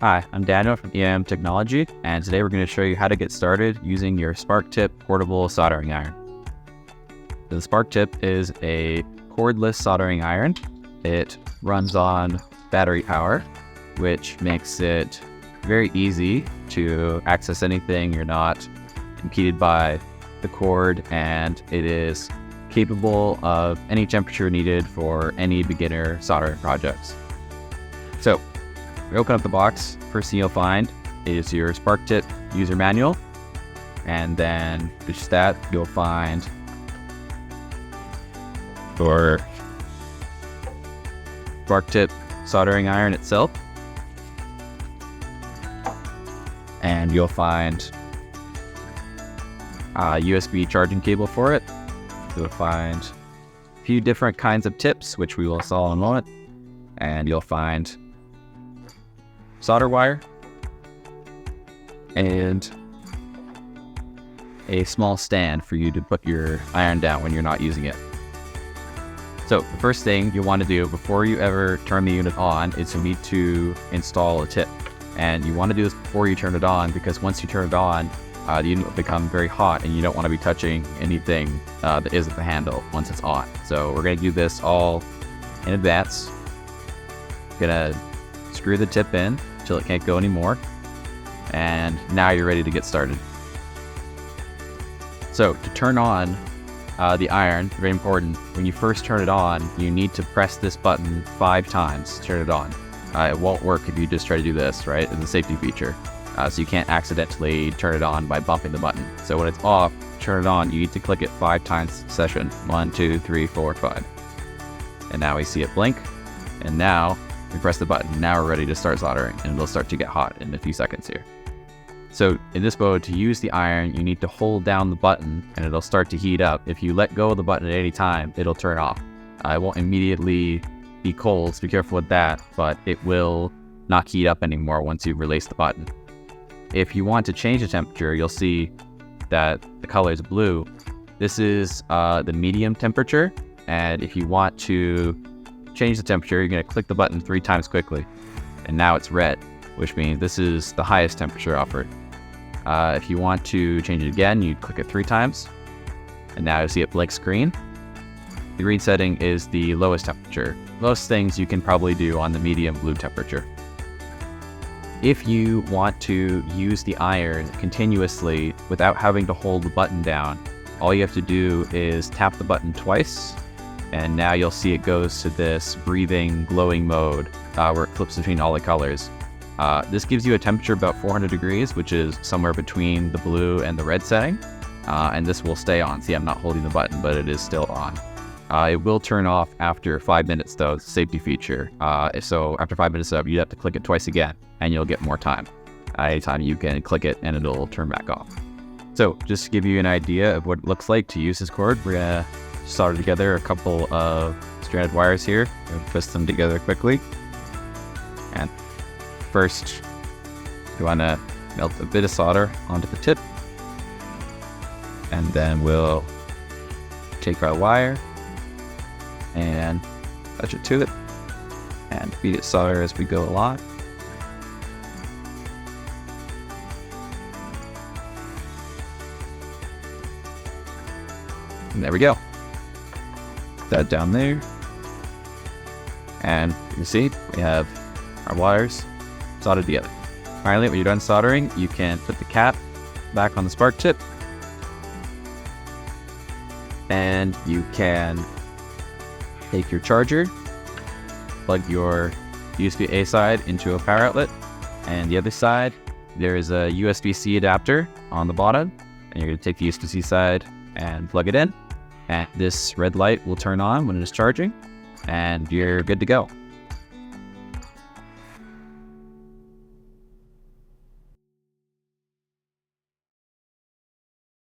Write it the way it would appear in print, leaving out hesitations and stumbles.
Hi, I'm Daniel from EIM Technology, and today we're going to show you how to get started using your SparkTip portable soldering iron. The SparkTip is a cordless soldering iron. It runs on battery power, which makes it very easy to access anything. You're not impeded by the cord, and it is capable of any temperature needed for any beginner soldering projects. So, we open up the box. First thing you'll find is your SparkTip user manual, and then just that you'll find your SparkTip soldering iron itself, and you'll find a USB charging cable for it. You'll find a few different kinds of tips, which we will install in a moment, and you'll find solder wire and a small stand for you to put your iron down when you're not using it. So the first thing you want to do before you ever turn the unit on is you need to install a tip. And you want to do this before you turn it on, because once you turn it on, the unit will become very hot and you don't want to be touching anything that isn't the handle once it's on. So we're going to do this all in advance. Gonna screw the tip in until it can't go anymore, and now you're ready to get started. So to turn on the iron, very important, when you first turn it on, you need to press this button 5 times to turn it on. It won't work if you just try to do this, right? It's a safety feature. So you can't accidentally turn it on by bumping the button. So when it's off, turn it on, you need to click it 5 times in session. 1, 2, 3, 4, 5. And now we see it blink, and now we press the button. Now we're ready to start soldering, and it'll start to get hot in a few seconds here. So in this mode, to use the iron, you need to hold down the button and it'll start to heat up. If you let go of the button at any time, it'll turn off. It won't immediately be cold, so be careful with that, but it will not heat up anymore once you release the button. If you want to change the temperature, you'll see that the color is blue. This is the medium temperature, and if you want to change the temperature, you're going to click the button 3 times quickly, and now it's red, which means this is the highest temperature offered. If you want to change it again, you click it 3 times, and now you see it blink green. The green setting is the lowest temperature. Most things you can probably do on the medium blue temperature. If you want to use the iron continuously without having to hold the button down, all you have to do is tap the button twice, and now you'll see it goes to this breathing, glowing mode where it flips between all the colors. This gives you a temperature about 400 degrees, which is somewhere between the blue and the red setting, and this will stay on. See, I'm not holding the button, but it is still on. It will turn off after 5 minutes, though. It's a safety feature. So after 5 minutes up, you have to click it twice again, and you'll get more time. Anytime you can click it, and it'll turn back off. So just to give you an idea of what it looks like to use this cord, we're going to solder together a couple of stranded wires here. We're going to twist them together quickly. And first, you want to melt a bit of solder onto the tip, and then we'll take our wire and touch it to it and feed it solder as we go along. And there we go. Put that down there, and you can see we have our wires soldered together. Finally, when you're done soldering, you can put the cap back on the SparkTip, and you can take your charger, plug your USB-A side into a power outlet, and the other side, there is a USB-C adapter on the bottom, and you're going to take the USB-C side and plug it in, and this red light will turn on when it is charging, and you're good to go.